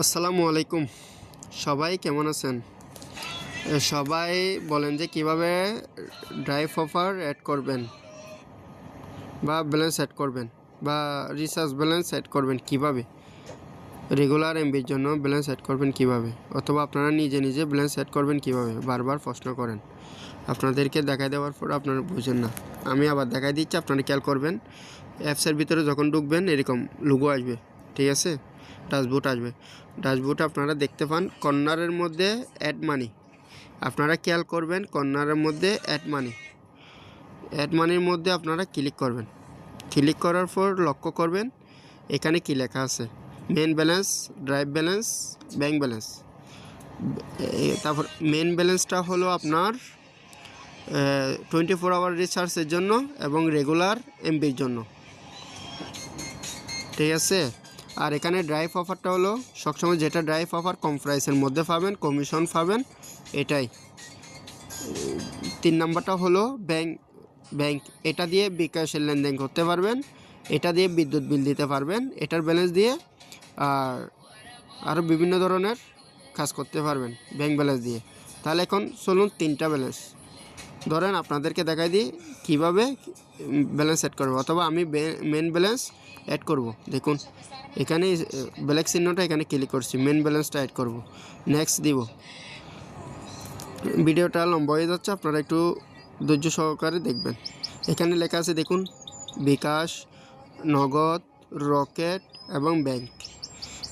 আসসালামু আলাইকুম। সবাই কেমন আছেন? সবাই বলেন যে কিভাবে ড্রাইভ অফার অ্যাড করবেন বা ব্যালেন্স অ্যাড করবেন বা রিচার্জ ব্যালেন্স অ্যাড করবেন কিভাবে, রেগুলার এমবির জন্য ব্যালেন্স অ্যাড করবেন কিভাবে, অথবা আপনারা নিজে নিজে ব্যালেন্স অ্যাড করবেন কিভাবে বারবার প্রশ্ন করেন। আপনাদেরকে দেখাই দেওয়ার পর আপনারা বুঝেন না, আমি আবার দেখাই দিচ্ছি। আপনারা খেয়াল করবেন, অ্যাপসের ভিতরে যখন ঢুকবেন এরকম লোগো আসবে, ঠিক আছে? ড্যাশবোর্ড আসবে। ড্যাশবোর্ড আপনারা দেখতে পান কর্নারের মধ্যে অ্যাড মানি। আপনারা খেয়াল করবেন কর্নারের মধ্যে অ্যাড মানির মধ্যে আপনারা ক্লিক করবেন। ক্লিক করার পর লক্ষ্য করবেন এখানে কি লেখা আছে, main balance, drive balance, bank balance. তারপর মেন ব্যালেন্সটা হলো আপনার 24 আওয়ার রিচার্জের জন্য এবং রেগুলার এমবির জন্য, ঠিক আছে? আর এখানে ড্রাইভ অফারটা হলো সবসময় যেটা ড্রাইভ অফার কম প্রাইসের মধ্যে পাবেন, কমিশন পাবেন, এটাই। 3 নাম্বারটা হলো ব্যাংক, এটা দিয়ে বিকাশের লেনদেন করতে পারবেন, এটা দিয়ে বিদ্যুৎ বিল দিতে পারবেন, এটার ব্যালেন্স দিয়ে আর আরও বিভিন্ন ধরনের কাজ করতে পারবেন ব্যাংক ব্যালেন্স দিয়ে। তাহলে এখন চলুন 3টা ব্যালেন্স ধরেন আপনাদেরকে দেখাই দিই কীভাবে ব্যালেন্স অ্যাড করবো, অথবা আমি মেন ব্যালেন্স অ্যাড করব। দেখুন এখানে ব্ল্যাক চিহ্নটা এখানে ক্লিক করছি, মেন ব্যালেন্সটা অ্যাড করব, নেক্সট দিব। ভিডিওটা লম্বা হয়ে যাচ্ছে, আপনারা একটু ধৈর্য সহকারে দেখবেন। এখানে লেখা আছে দেখুন, বিকাশ, নগদ, রকেট এবং ব্যাংক।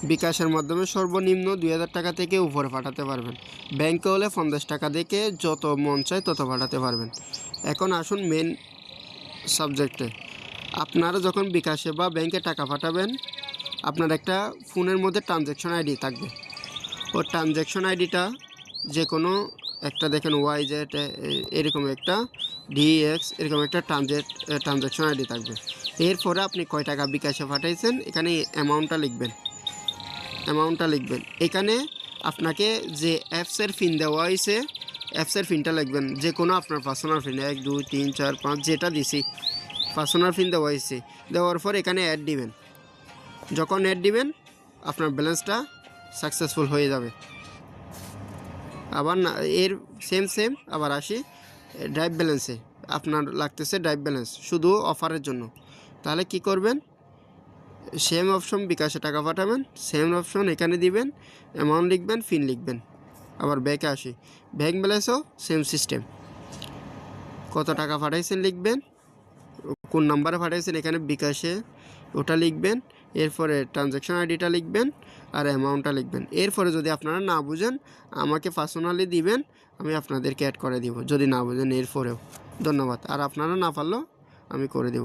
বিকাশের মাধ্যমে সর্বনিম্ন 2000 টাকা থেকে উপরে পাঠাতে পারবেন। ব্যাংকে হলে 50 টাকা থেকে যত মন চায় তত পাঠাতে পারবেন। এখন আসুন মেন সাবজেক্টে। আপনারা যখন বিকাশে বা ব্যাংকে টাকা পাঠাবেন, আপনার একটা ফোনের মধ্যে ট্রানজ্যাকশন আইডি থাকবে। ওই ট্রানজ্যাকশন আইডিটা যে কোনো একটা, দেখেন YZ এরকম একটা, DX এরকম একটা ট্রানজ্যাকশন আইডি থাকবে। এরপরে আপনি কয় টাকা বিকাশে পাঠাইছেন এখানে অ্যামাউন্টটা লিখবেন। এখানে আপনাকে যে অ্যাপসের পিন দেওয়া হয়েছে, অ্যাপসের পিনটা লিখবেন, যে কোনো আপনার পার্সোনাল পিন 1 2 3 4 5 যেটা দিছি পার্সোনাল পিন দেওয়া হয়েছে। দেওয়ার পর এখানে অ্যাড দিবেন। যখন অ্যাড দিবেন আপনার ব্যালেন্সটা সাকসেসফুল হয়ে যাবে। আবার না এর সেম আবার আসি ড্রাইভ ব্যালেন্সে। আপনার লাগতেছে ড্রাইভ ব্যালেন্স শুধু অফারের জন্য, তাহলে কি করবেন, সেম অপশন বিকাশে টাকা পাঠাবেন, সেম অপশন এখানে দিবেন, অ্যামাউন্ট লিখবেন, পিন লিখবেন। আবার ব্যাকে আসি, ব্যাংক ব্যালেন্সও সেম সিস্টেম, কত টাকা পাঠাইছেন লিখবেন, কোন নাম্বারে পাঠাইছেন এখানে বিকাশে ওটা লিখবেন, এরপরে ট্রানজ্যাকশন আইডিটা লিখবেন আর অ্যামাউন্টটা লিখবেন। এরপরে যদি আপনারা না বুঝেন আমাকে পার্সোনালি দিবেন, আমি আপনাদেরকে অ্যাড করে দিব যদি না বুঝেন এরপরেও। ধন্যবাদ। আর আপনারা না পারলেও আমি করে দেব।